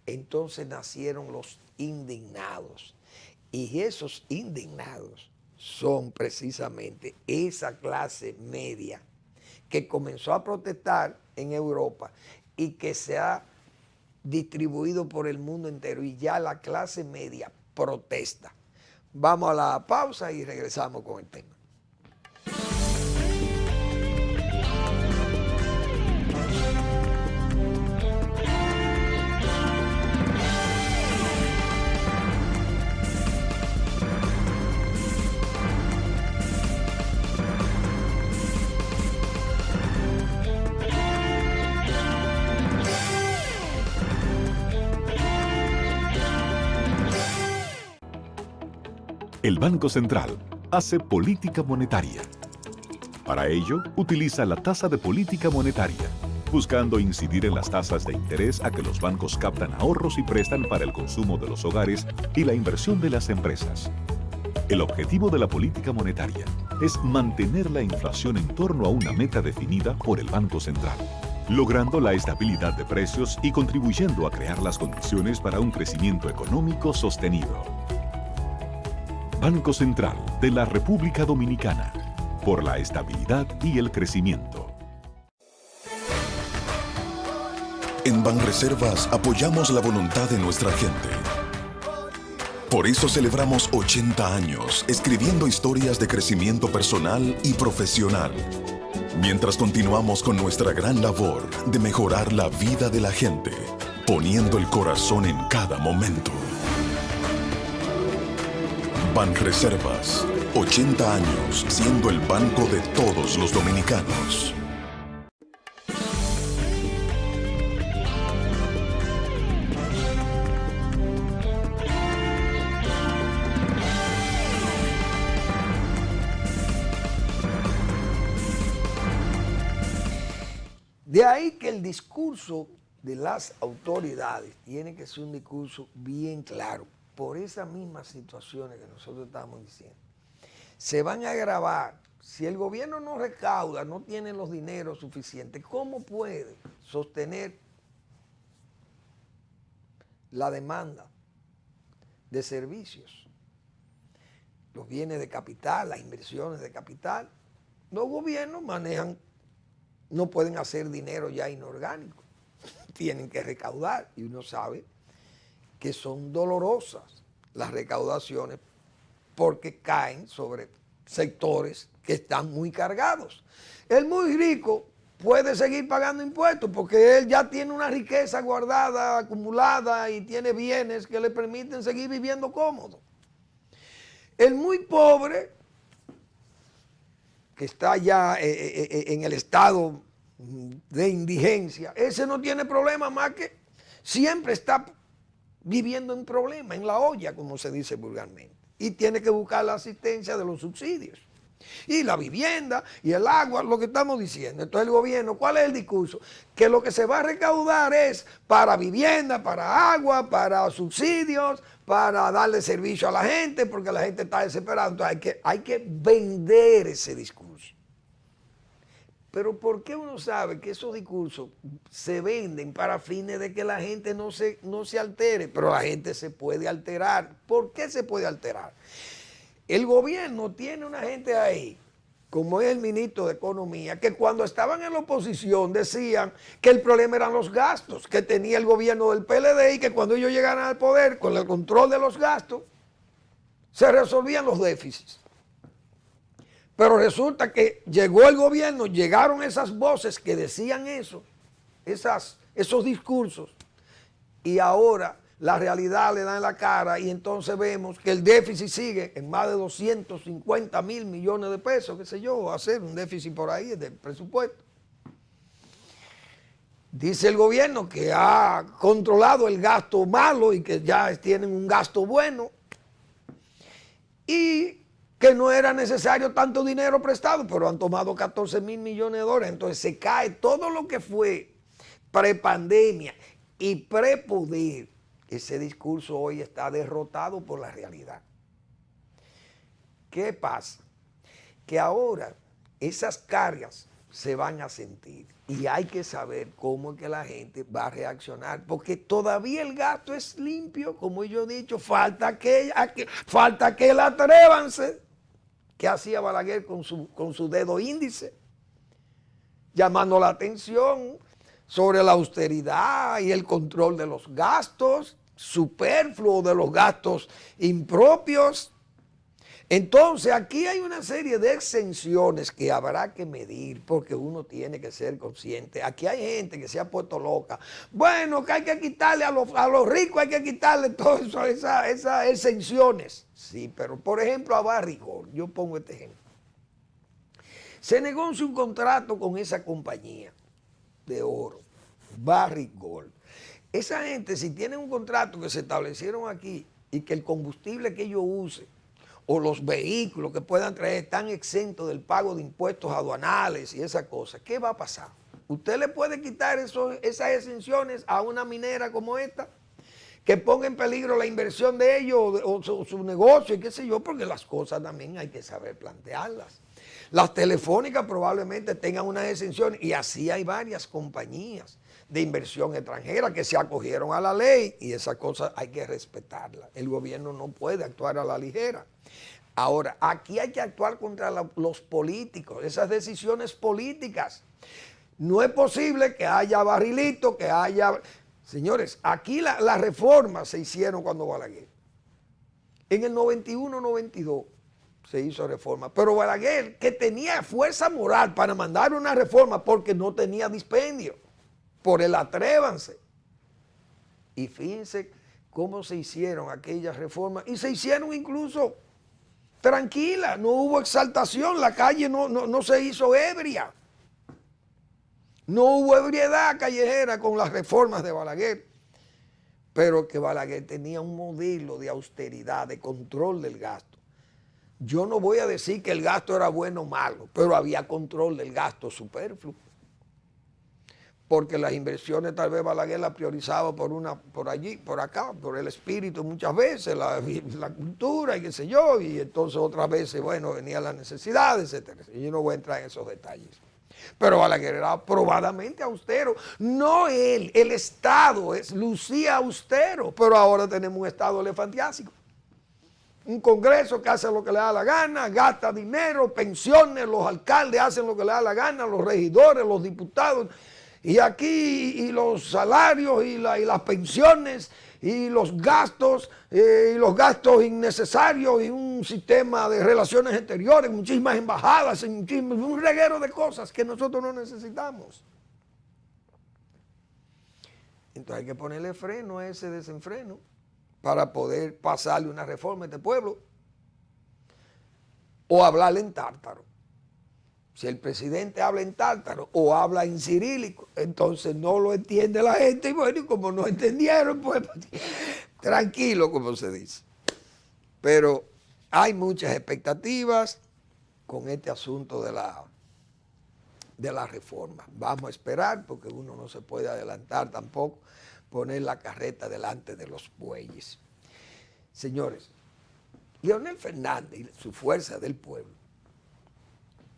Entonces nacieron los indignados, y esos indignados son precisamente esa clase media que comenzó a protestar en Europa y que se ha distribuido por el mundo entero, y ya la clase media protesta. Vamos a la pausa y regresamos con el tema. El Banco Central hace política monetaria. Para ello, utiliza la tasa de política monetaria, buscando incidir en las tasas de interés a que los bancos captan ahorros y prestan para el consumo de los hogares y la inversión de las empresas. El objetivo de la política monetaria es mantener la inflación en torno a una meta definida por el Banco Central, logrando la estabilidad de precios y contribuyendo a crear las condiciones para un crecimiento económico sostenido. Banco Central de la República Dominicana, por la estabilidad y el crecimiento. En Banreservas apoyamos la voluntad de nuestra gente. Por eso celebramos 80 años escribiendo historias de crecimiento personal y profesional, mientras continuamos con nuestra gran labor de mejorar la vida de la gente, poniendo el corazón en cada momento. Banreservas, 80 años siendo el banco de todos los dominicanos. De ahí que el discurso de las autoridades tiene que ser un discurso bien claro, por esas mismas situaciones que nosotros estamos diciendo. Se van a agravar. Si el gobierno no recauda, no tiene los dineros suficientes, ¿cómo puede sostener la demanda de servicios? Los bienes de capital, las inversiones de capital. Los gobiernos manejan, no pueden hacer dinero ya inorgánico, tienen que recaudar y uno sabe que son dolorosas las recaudaciones porque caen sobre sectores que están muy cargados. El muy rico puede seguir pagando impuestos porque él ya tiene una riqueza guardada, acumulada y tiene bienes que le permiten seguir viviendo cómodo. El muy pobre, que está ya en el estado de indigencia, ese no tiene problema más que siempre está viviendo en problema, en la olla, como se dice vulgarmente, y tiene que buscar la asistencia de los subsidios. Y la vivienda y el agua, lo que estamos diciendo. Entonces el gobierno, ¿cuál es el discurso? Que lo que se va a recaudar es para vivienda, para agua, para subsidios, para darle servicio a la gente, porque la gente está desesperada. Entonces hay que vender ese discurso. Pero ¿por qué uno sabe que esos discursos se venden para fines de que la gente no se altere? Pero la gente se puede alterar. ¿Por qué se puede alterar? El gobierno tiene una gente ahí, como es el ministro de Economía, que cuando estaban en la oposición decían que el problema eran los gastos que tenía el gobierno del PLD y que cuando ellos llegaran al poder con el control de los gastos, se resolvían los déficits. Pero resulta que llegó el gobierno, llegaron esas voces que decían eso, esos discursos, y ahora la realidad le da en la cara y entonces vemos que el déficit sigue en más de 250 mil millones de pesos, qué sé yo, hacer un déficit por ahí del presupuesto. Dice el gobierno que ha controlado el gasto malo y que ya tienen un gasto bueno y que no era necesario tanto dinero prestado, pero han tomado 14 mil millones de dólares. Entonces se cae todo lo que fue prepandemia y prepoder. Ese discurso hoy está derrotado por la realidad. ¿Qué pasa? Que ahora esas cargas se van a sentir y hay que saber cómo es que la gente va a reaccionar, porque todavía el gasto es limpio, como yo he dicho, falta que el atrévanse, que hacía Balaguer con su dedo índice, llamando la atención sobre la austeridad y el control de los gastos superfluos, de los gastos impropios. Entonces aquí hay una serie de exenciones que habrá que medir porque uno tiene que ser consciente. Aquí hay gente que se ha puesto loca. Bueno, que hay que quitarle a los ricos, hay que quitarle todo eso, esas exenciones. Sí, pero por ejemplo a Barrick-Gold, yo pongo este ejemplo. Se negocia un contrato con esa compañía de oro, Barrick-Gold. Esa gente, si tienen un contrato que se establecieron aquí y que el combustible que ellos usen o los vehículos que puedan traer están exentos del pago de impuestos aduanales y esas cosas, ¿qué va a pasar? ¿Usted le puede quitar esas exenciones a una minera como esta? Que ponga en peligro la inversión de ellos o su negocio y qué sé yo, porque las cosas también hay que saber plantearlas. Las telefónicas probablemente tengan unas exenciones y así hay varias compañías de inversión extranjera que se acogieron a la ley y esas cosas hay que respetarlas. El gobierno no puede actuar a la ligera. Ahora, aquí hay que actuar contra los políticos, esas decisiones políticas. No es posible que haya barrilito, que haya... Señores, aquí las reformas se hicieron cuando Balaguer. En el 91-92 se hizo reforma. Pero Balaguer, que tenía fuerza moral para mandar una reforma porque no tenía dispendio, por el atrévanse. Y fíjense cómo se hicieron aquellas reformas. Y se hicieron incluso tranquilas, no hubo exaltación, la calle no se hizo ebria. No hubo ebriedad callejera con las reformas de Balaguer, pero que Balaguer tenía un modelo de austeridad, de control del gasto. Yo no voy a decir que el gasto era bueno o malo, pero había control del gasto superfluo. Porque las inversiones tal vez Balaguer las priorizaba por allí, por acá, por el espíritu muchas veces, la cultura y qué sé yo, y entonces otras veces, bueno, venían las necesidades, etcétera. Y yo no voy a entrar en esos detalles. Pero Balaguer era probadamente austero. No él, el Estado lucía austero, pero ahora tenemos un Estado elefantiásico. Un Congreso que hace lo que le da la gana, gasta dinero, pensiones, los alcaldes hacen lo que le da la gana, los regidores, los diputados. Y aquí y los salarios y las pensiones y los gastos innecesarios y un sistema de relaciones exteriores, muchísimas embajadas, un reguero de cosas que nosotros no necesitamos. Entonces hay que ponerle freno a ese desenfreno para poder pasarle una reforma a este pueblo o hablarle en tártaro. Si el presidente habla en tártaro o habla en cirílico, entonces no lo entiende la gente y bueno, y como no entendieron, pues tranquilo, como se dice. Pero hay muchas expectativas con este asunto de la reforma. Vamos a esperar porque uno no se puede adelantar tampoco, poner la carreta delante de los bueyes. Señores, Leonel Fernández y su fuerza del pueblo,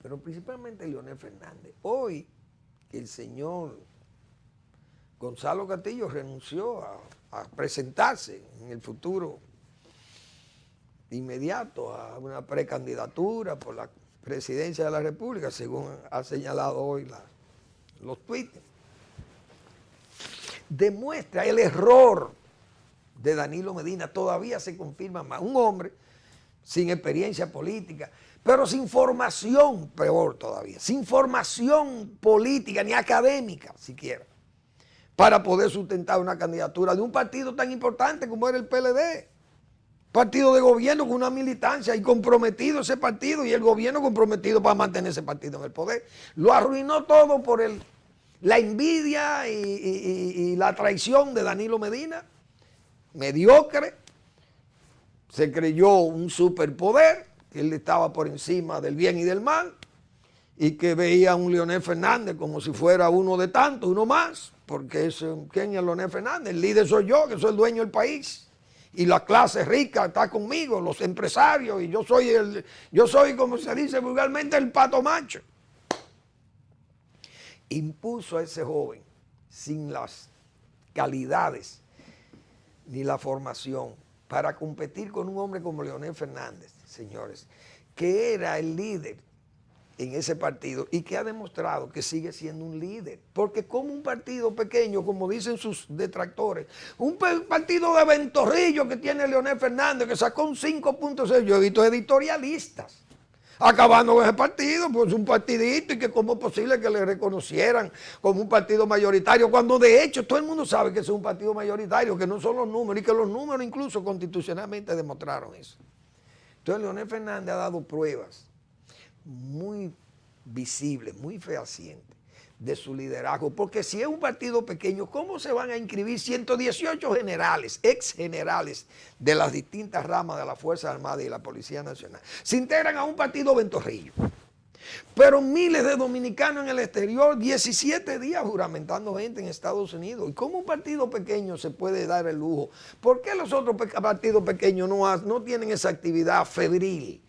pero principalmente Leonel Fernández. Hoy que el señor Gonzalo Castillo renunció a presentarse en el futuro inmediato a una precandidatura por la presidencia de la República, según ha señalado hoy los tweets, demuestra el error de Danilo Medina. Todavía se confirma más. Un hombre sin experiencia política, pero sin formación, peor todavía, sin formación política ni académica siquiera, para poder sustentar una candidatura de un partido tan importante como era el PLD. Partido de gobierno con una militancia y comprometido ese partido y el gobierno comprometido para mantener ese partido en el poder. Lo arruinó todo por la envidia y la traición de Danilo Medina, mediocre, se creyó un superpoder, que él estaba por encima del bien y del mal, y que veía a un Leonel Fernández como si fuera uno de tantos, uno más, porque ¿quién es Leonel Fernández? El líder soy yo, que soy el dueño del país, y la clase rica está conmigo, los empresarios, y yo soy, como se dice vulgarmente, el pato macho. Impuso a ese joven sin las calidades ni la formación para competir con un hombre como Leonel Fernández, señores, que era el líder en ese partido y que ha demostrado que sigue siendo un líder. Porque como un partido pequeño, como dicen sus detractores, un partido de ventorrillo que tiene Leonel Fernández, que sacó un 5.6, yo he visto editorialistas acabando con ese partido, pues un partidito, y que cómo es posible que le reconocieran como un partido mayoritario, cuando de hecho todo el mundo sabe que es un partido mayoritario, que no son los números, y que los números incluso constitucionalmente demostraron eso. Entonces Leonel Fernández ha dado pruebas muy visibles, muy fehacientes de su liderazgo, porque si es un partido pequeño, ¿cómo se van a inscribir 118 generales, ex generales de las distintas ramas de las Fuerzas Armadas y la Policía Nacional? Se integran a un partido ventorrillo. Pero miles de dominicanos en el exterior, 17 días juramentando gente en Estados Unidos. ¿Y cómo un partido pequeño se puede dar el lujo? ¿Por qué los otros partidos pequeños no tienen esa actividad febril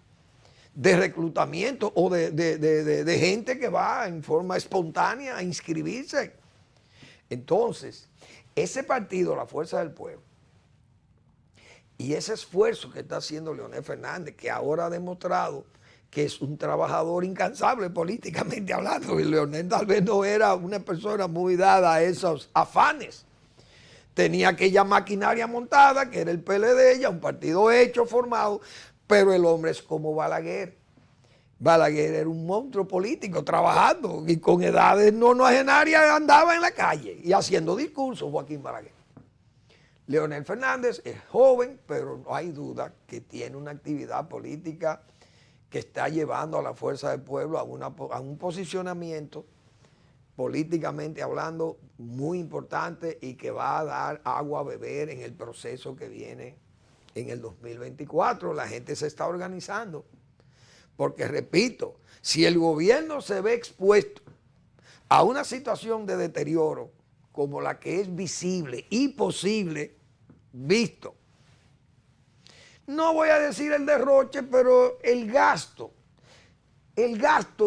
de reclutamiento o de gente que va en forma espontánea a inscribirse? Entonces, ese partido, la Fuerza del Pueblo, y ese esfuerzo que está haciendo Leonel Fernández, que ahora ha demostrado que es un trabajador incansable políticamente hablando, y Leonel tal vez no era una persona muy dada a esos afanes. Tenía aquella maquinaria montada, que era el PLD, ya un partido hecho, formado, pero el hombre es como Balaguer. Balaguer era un monstruo político trabajando y con edades no noagenarias andaba en la calle y haciendo discursos, Joaquín Balaguer. Leonel Fernández es joven, pero no hay duda que tiene una actividad política que está llevando a la Fuerza del Pueblo a un posicionamiento políticamente hablando muy importante y que va a dar agua a beber en el proceso que viene en el 2024. La gente se está organizando. Porque, repito, si el gobierno se ve expuesto a una situación de deterioro como la que es visible y posible, visto, no voy a decir el derroche, pero el gasto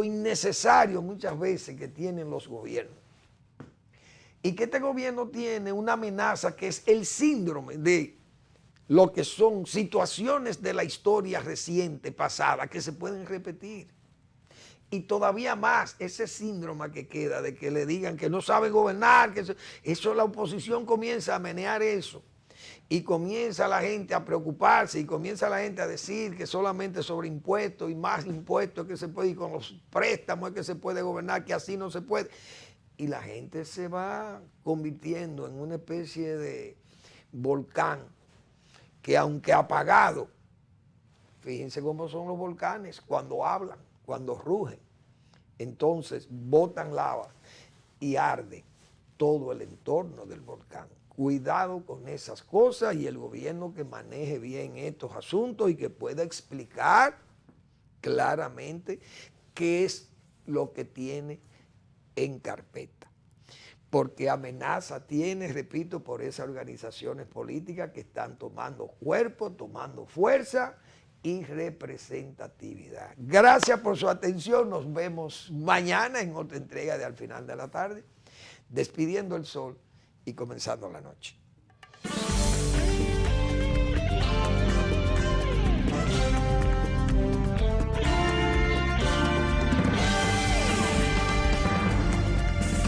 innecesario muchas veces que tienen los gobiernos. Y que este gobierno tiene una amenaza que es el síndrome de lo que son situaciones de la historia reciente, pasada, que se pueden repetir. Y todavía más, ese síndrome que queda de que le digan que no sabe gobernar, que eso la oposición comienza a menear eso. Y comienza la gente a preocuparse y comienza la gente a decir que solamente sobre impuestos y más impuestos que se puede, y con los préstamos es que se puede gobernar, que así no se puede. Y la gente se va convirtiendo en una especie de volcán que aunque apagado, fíjense cómo son los volcanes, cuando hablan, cuando rugen, entonces botan lava y arde todo el entorno del volcán. Cuidado con esas cosas y el gobierno que maneje bien estos asuntos y que pueda explicar claramente qué es lo que tiene en carpeta. Porque amenaza tiene, repito, por esas organizaciones políticas que están tomando cuerpo, tomando fuerza y representatividad. Gracias por su atención. Nos vemos mañana en otra entrega de Al Final de la Tarde, despidiendo el sol y comenzando la noche.